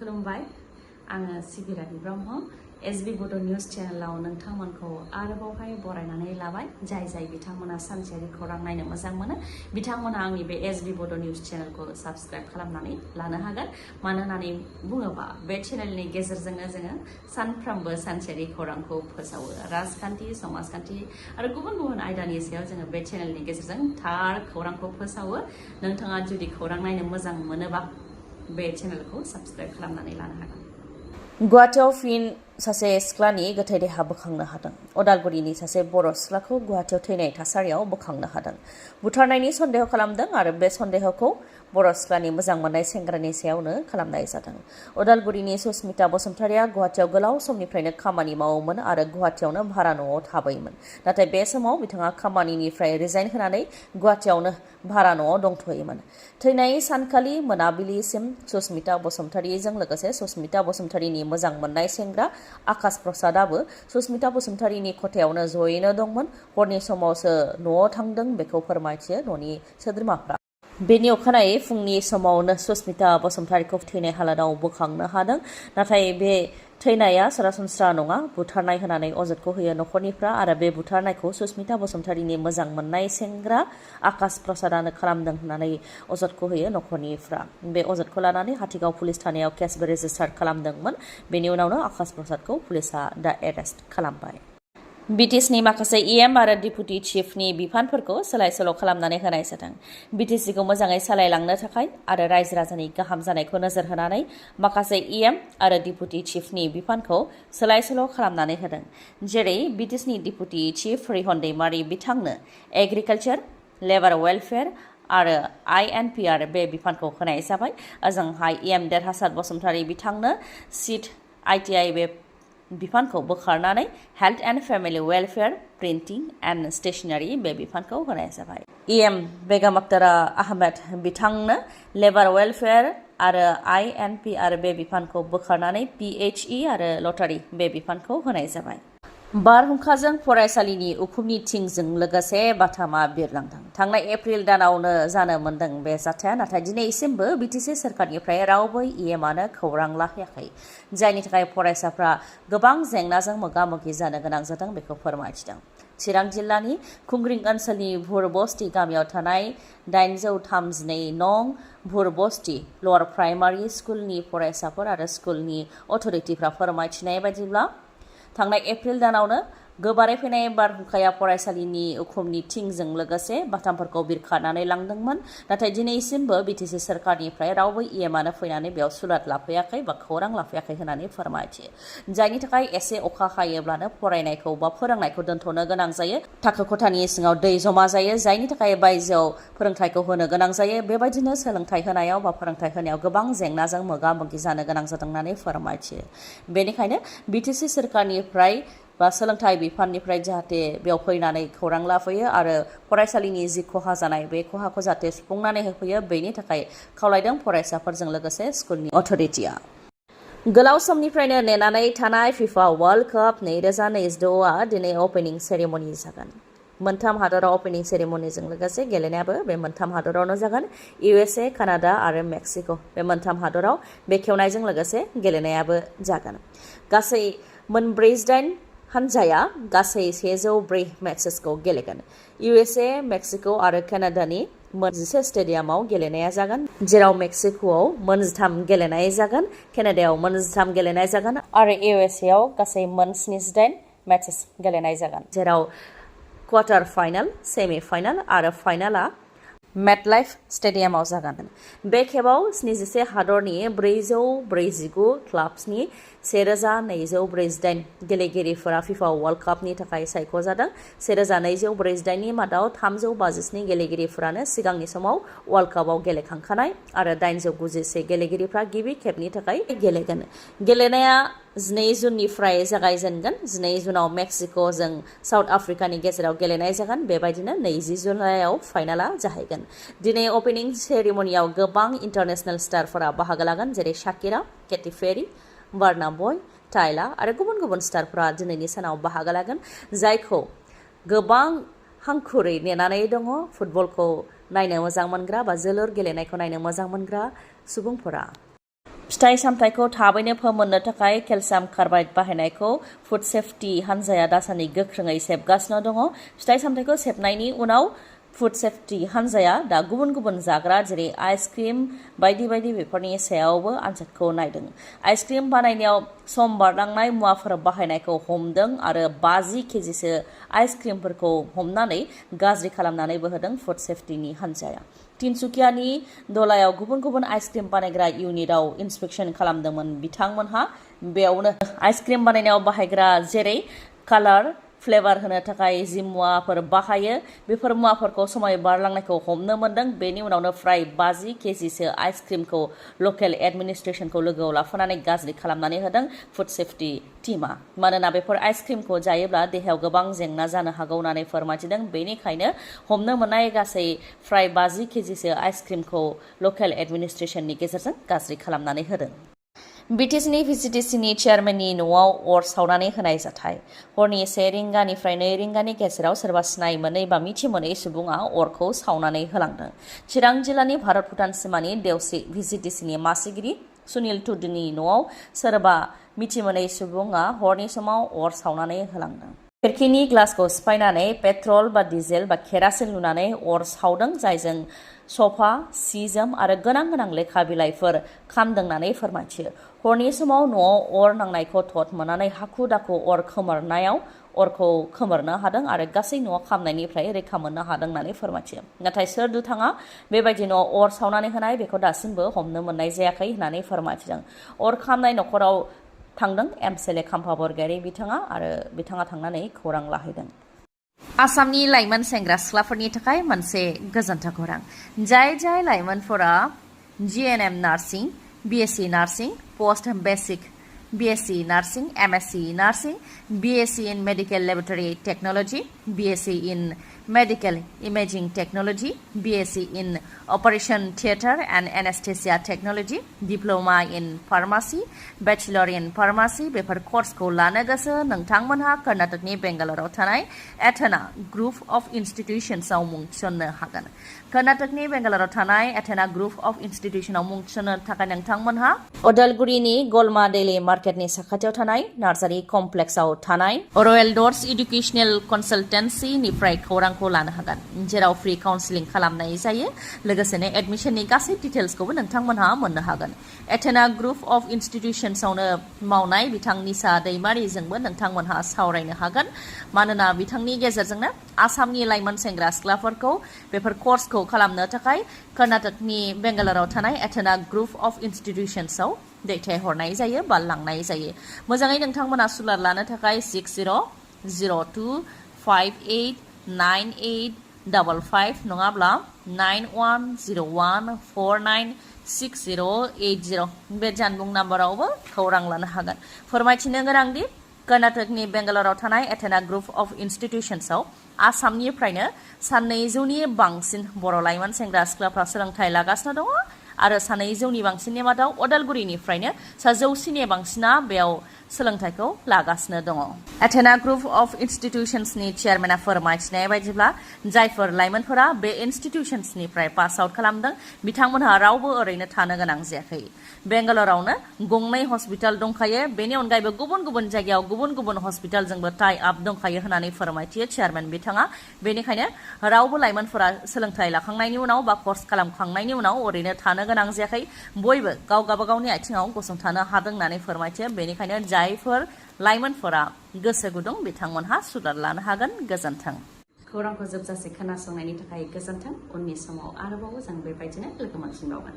खुलुमबाय आङो सिबिरानि ब्रह्म एसबी बड' निउज चेनेलाव नोंथांमोनखौ आरोबावहाय बरायनानै लाबाय जाय बिथांमोना सानसेयारि खौरां नायनो मोजां मोनो बिथांमोना आंनि बे एसबी बड' निउज चेनेलखौ साबस्क्राइब खालामनानै लानो हागोन मानो होननानै बुङोबा बे चेनेलनि गेजेरजोंनो जोङो सानफ्रोमबो सानसेयारि खौरांखौ फोसावो राजखान्थि समाजखान्थि आरो गुबुन आयदानि सायाव जोङो बे चेनेलनि गेजेरजों थार खौरांखौ फोसावो नोंथाङा जुदि खौरां नायनो मोजां मोनोबा बे चेनेलखौ साबस्क्राइब खालामनानै लानो हागोन गुवाहाटीआव फिन सासे सिख्लानि गोथै देहा बोखांनो हादों उदालगुरिनि सासे बर' सिख्लाखौ गुवाहाटीआव थैनाय थासारियाव बोखांनो हादों बुथारनायनि सन्देह खालामदों आरो बे सन्देहखौ बर' सिख्लानि मोजां मोननाय सेंग्रानि सायावनो खालामनाय जादों उदालगुरिनि सुस्मिता बसुमतारिया गुवाहाटीआव गोलाव समनिफ्रायनो खामानि मावोमोन आरो गुवाहाटीआवनो भारा न'आव थाबोयोमोन नाथाय बे समाव बिथाङा खामानिनिफ्राय रिजाइन होनानै गुवाहाटीआवनो भारा न'आव दंथ'योमोन थैनाय सानखालि मोनाबिलिसिम सुस्मिता बसुमतारिजों लोगोसे सुस्मिता बसुमतारिनि मोजां मोननाय सेंग्रा आकाश प्रसादाबो सुस्मिता बसुमतारिनि खथायावनो जयैनो दंमोन हरनि समावसो न'आव थांदों बेखौ फोरमायथियो न'नि सोद्रोमाफ्रा बेनि अखानायै फुंनि समावनो सुस्मिता बसुमतारिखौ थैनाय हालोदाव बोखांनो हादों नाथाय बे थैनाया सरासनस्रा नङा बुथारनाय होनानै अजदखौ होयो न'खरनिफ्रा आरो बे बुथारनायखौ सुस्मिता बसुमतारिनि मोजां मोननाय सेंग्रा आकाश प्रसादानो खालामदों होननानै अजदखौ होयो न'खरनिफ्रा बे अजदखौ लानानै हाथिगाव पुलिस थानायाव केसबो रेजिस्टार खालामदोंमोन बेनि उनावनो आकाश प्रसादखौ पुलिसा दा एरेस्ट खालामबाय बिटिसिनि माखासे इएम आरो डिपुटि चिफनि बिफानफोरखौ सोलाय सोल' खालामनानै होनाय जादों बिटिसिखौ मोजाङै सालायलांनो थाखाय आरो रायजो राजानि गाहाम जानायखौ नोजोर होनानै माखासे इएम आरो डिपुटि चिफनि बिफानखौ सोलाय सोल' खालामनानै होदों जेरै बिटिसिनि डिपुटि चिफ रिहन दैमारि बिथांनो एग्रिकालचार लेबार वेलफेयार आरो INPR बे बिफानखौ होनाय जाबाय ओजोंहाय इएम देरहासार बसुमतारि बिथांनो सिट ITI बे बिफानखौ बोखारनानै health and family welfare printing and stationery बे बिफानखौ होनाय जाबाय इएम बेगम अख्तरा आहमेद बिथांनो लेबार वेलफेयार आरो INPR बे बिफानखौ बोखारनानै PHE आरो लटारि बे बिफानखौ होनाय जाबाय बारहुंखाजों फरायसालिनि उखुमनि थिंजों लोगोसे बाथामा बिरलांदों थांनाय एप्रिल दानावनो जानो मोन्दों बे जाथाया नाथाय दिनैसिमबो बिटिसि सोरखारनिफ्राय रावबो इएमआनो खौरां लाहैयाखै जायनि थाखाय फरायसाफ्रा गोबां जेंनाजों मोगा मोगि जानो गोनां जादों बेखौ फोरमायथिदों चिरां जिल्लानि खुंग्रिं ओनसोलनि भुरबस्ति गामियाव थानाय 832 नं भुरबस्ति लवार प्राइमारि स्कुलनि फरायसाफोर आरो स्कुलनि अथ'रिटिफ्रा फोरमायथिनाय बायदिब्ला थांनाय एप्रिल दानावनो गोबारै फैनाय बारहुंखाया फरायसालिनि उखुमनि थिंजों लोगोसे बाथामफोरखौ बिरखारनानै लांदोंमोन नाथाय दिनैसिमबो बिटिसि सोरखारनिफ्राय रावबो इएमआनो फैनानै बेयाव सुलाद लाफैयाखै बा खौरां लाफैयाखै होननानै फोरमायथियो जायनि थाखाय एसे अखा हायोब्लानो फरायनायखौ बा फोरोंनायखौ दोनथ'नो गोनां जायो थाखो खथानि सिङाव दै जमा जायो जायनि थाखाय बायजोआव फोरोंथायखौ होनो गोनां जायो बेबायदिनो सोलोंथाइ होनायाव बा फोरोंथाइ होनायाव गोबां जेंनाजों मोगा मोगि जानो गोनां जादों होननानै फोरमायथियो बेनिखायनो बिटिसि सोरखारनिफ्राय बा सोलोंथाइ बिफाननिफ्राय जाहाथे बेयाव फैनानै खौरां लाफैयो आरो फरायसालिनि जि खहा जानाय बे खहाखौ जाहाथे सुफुंनानै होफैयो बेनि थाखाय खावलायदों फरायसाफोरजों लोगोसे स्कुलनि अथ'रिटिया गोलाव समनिफ्रायनो नेनानै थानाय FIFA World Cup 2026आ दिनै अपेनिं सेरेमनि जागोन मोनथाम हादराव अपेनिं सेरेमनिजों लोगोसे गेलेनायाबो बे मोनथाम हादरावनो जागोन USA कानाडा आरो मेक्सिक' बे मोनथाम हादराव बेखेवनायजों लोगोसे गेलेनायाबो जागोन गासै मोनब्रै हानजाया गासै 104 मेचेसखौ गेलेगोन USA मेक्सिक' आरो कानाडानि 11 स्टेडियामाव गेलेनाया जागोन जेराव मेक्सिक'आव 13 गेलेनाय जागोन कानाडायाव 13 गेलेनाय जागोन आरो USAआव गासै 78 मेचेस गेलेनाय जागोन जेराव क्वार्टार फाइनाल सेमि फाइनाल आरो फाइनाला मेटलाइफ स्टेडियामाव जागोन बे खेबाव 71 हादरनि 449 क्लाब्सनि 1248 गेलेगिरिफोरा FIFA वर्ल्ड कापनि थाखाय सायख'जादों 1248 नि मादाव 357 गेलेगिरिफोरानो सिगांनि समाव वर्ल्ड कापआव गेलेखांखानाय आरो 891 गेलेगिरिफ्रा गिबि खेबनि थाखाय गेलेगोन गेलेनाया 12 जुननिफ्राय जागायजेनगोन 12 जुनाव मेक्सिक'जों साउथ आफ्रिकानि गेजेराव गेलेनाय जागोन बेबायदिनो 20 जुलाइआव फाइनाला जाहैगोन दिनै अपेनिं सेरेमनियाव गोबां इन्टारनेशनेल स्टारफोरा बाहागो लागोन जेरै शाकिरा केटी पेरी बार्ना बय टाइला आरो गुबुन स्टारफोरा दिनैनि सानाव बाहागो लागोन जायखौ गोबां हांखुरै नेनानै दङ फुटबलखौ नायनो मोजां मोनग्रा बा जोलुर गेलेनायखौ नायनो मोजां मोनग्रा सुबुंफोरा फिथाइ सामथाइखौ थाबैनो फोमोननो थाखाय केलसियाम कार्बाइड बाहायनायखौ फुड सेफ्टी हानजाया दासान्दि गोख्रोङै सेबगासिनो दङ। फिथाइ सामथाइखौ सेबनायनि उनाव फुड सेफ्टी हानजाया दा गुबुन गुबुन जाग्रा जेरै आइसक्रिम बायदि बायदि बेफोरनि सायावबो आनजादखौ नायदों। आइसक्रिम बानायनायाव सम बारलांनाय मुवाफोर बाहायनायखौ हमदों आरो 50 केजिसो आइसक्रिमफोरखौ हमनानै गाज्रि खालामनानैबो होदों फुड सेफ्टीनि हानजाया। तिनसुकियानि दलायाव गुबुन गुबुन आइसक्रिम बानायग्रा इउनिटआव इन्सपेक्सन खालामदोंमोन बिथांमोनहा। बेयावनो आइसक्रिम बानायनायाव बाहायग्रा जेरै कालार फ्लेभार होनो थाखाय जि मुवाफोर बाहायो बेफोर मुवाफोरखौ समय बारलांनायखौ हमनो मोन्दों। बेनि उनावनो फ्राय 50 केजिसो आइसक्रिमखौ लकेल एडमिनिस्ट्रेसनखौ लोगोआव लाफानानै गाज्रि खालामनानै होदों फुड सेफ्टी टीमा। मानोना बेफोर आइसक्रिमखौ जायोब्ला देहायाव गोबां जेंना जानो हागौ होननानै फोरमायथिदों। बेनिखायनो हमनो मोननाय गासै फ्राय 50 केजिसो आइसक्रिमखौ लकेल एडमिनिस्ट्रेसननि गेजेरजों गाज्रि खालामनानै होदों। बिटिसिनि भिसिडिसिनि चेयारमेननि न'आव अर सावनानै होनाय जाथाय। हरनि 1 रिंगानिफ्राय 2 रिंगानि गेजेराव सोरबा सिनाय मोनै बा मिथि मोनै सुबुङा अरखौ सावनानै होलांदों। चिरां जिल्लानि भारत भुटान सिमानि देवसि भिसिडिसिनि मासिगिरि सुनिल टुडुनि न'आव सोरबा मिथि मोनै सुबुङा हरनि समाव अर सावनानै होलांदों। खिरखिनि ग्लासखौ सिफायनानै पेट्रल बा डिजेल बा केरासिन लुनानै अर सावदों, जायजों सफा, सि-जोम आरो गोनां लेखा बिलाइफोर खामदों होननानै फोरमायथियो। हरनि समाव न'आव अर नांनायखौ थट मोननानै हाखु दाखु अर खोमोरनायाव अरखौ खोमोरनो हादों आरो गासै न'आव खामनायनिफ्राय रैखा मोननो हादों होननानै फोरमायथियो। नाथाय सोर दुथाङा बेबायदि न'आव अर सावनानै होनाय बेखौ दासिमबो हमनो मोननाय जायाखै होननानै फोरमायथिदों। अर खामनाय न'खराव थांदों एमएलए खाम्फा बरगयारि बिथाङा थांनानै खौरां लाहैदों। आसामनि लाइमोन सेंग्रा सिख्लाफोरनि थाखाय मोनसे गोजोनथाव खौरां। जाय लाइमोनफोरा GNM nursing, BSc nursing, post basic BSc nursing, MSc nursing, BSc in medical laboratory technology, BSc in medical imaging technology, BSc in operation theatre and anaesthesia technology, diploma in pharmacy, bachelor in pharmacy बेफोर कर्सखौ लानो गोसो नोंथांमोनहा कर्नाटकनि बेंगालराव थानाय Athena group of इन्स्टिट्यूशन्सआव मुं थिसननो हागोन। कर्नाटकनि बेंगालराव थानाय एथेना ग्रुप अफ इन्स्टिट्यूशनआव मुं थिसननो थाखाय नोंथांमोनहा उदालगुरिनि गलमा डेली मार्केटनि साखाथियाव थानाय नार्जारी कम्प्लेक्सआव थानाय रयेल डर्स एडुकेशनल कनसाल्टेन्सीनिफ्राय खौरांखौ लानो हागोन, जेराव फ्री काउन्सिलिं खालामनाय जायो। लोगोसेनो एडमिशननि गासै डिटेल्सखौबो नोंथांमोनहा मोननो हागोन। एथेना ग्रुप अफ इन्स्टिट्यूशन्सआवनो मावनाय बिथां निसा दैमारिजोंबो नोंथांमोनहा सावरायनो हागोन, मानोना बिथांनि गेजेरजोंनो आसामनि लाइमोन सेंग्रा सिख्लाफोरखौ बेफोर कर्सखौ खालामनो थाखाय कर्नाटकनि बेंगालराव थानाय एथेना ग्रुप अफ इन्स्टिट्यूशन्सआव दैथायहरनाय जायो बा लांनाय जायो। मोजाङै नोंथांमोना सुलार लानो थाखाय 6002589855 नङाब्ला 9101496080 बे जानबुं नाम्बारावबो खौरां लानो हागोन। फोरमायथिनो गोनांदि कर्नाटकनि बेंगालराव थानाय एथेना ग्रुप अफ इन्स्टिट्यूशन्सआव आसामनिफ्रायनो 200नि बांसिन बर' लाइमोन सेंग्रा सिख्लाफ्रा सोलोंथाइ लागासिनो दङ आरो 200नि बांसिननि मादाव उदालगुरिनिफ्रायनो 100नि बांसिना बेयाव सोलोंथाइखौ लागासिनो दङ। एथेना ग्रुप अफ इन्स्टिट्यूशन्सनि चेयारमेना फोरमायथिनाय बायदिब्ला जायफोर लाइमोनफोरा बे इन्स्टिट्यूशन्सनिफ्राय पास आउट खालामदों बिथांमोनहा रावबो ओरैनो थानो गोनां जायाखै। बेंगालरावनो 2 हस्पिटाल दंखायो, बेनि अनगायैबो गुबुन गुबुन जायगायाव गुबुन गुबुन हस्पिटालजोंबो टाइ आप दंखायो होननानै फोरमायथियो चेयारमेन बिथाङा। बेनिखायनो रावबो लाइमोनफोरा सोलोंथाइ लाखांनायनि उनाव बा कर्स खालामखांनायनि उनाव ओरैनो थानो गोनां जायाखै, बयबो गावगाबागावनि आथिङाव गसंथानो हादों होननानै फोरमायथियो। बेनिखायनो जायफोर लाइमोनफोरा गोसो गुदुं बिथांमोनहा सुलाद लानो हागोन। गोजोन्थों। खौरांखौ जोबजासे खोनासंनायनि थाखाय गोजोन्थों। उननि समाव आरोबाव जों बेबायदिनो लोगो मोनफिनबावगोन।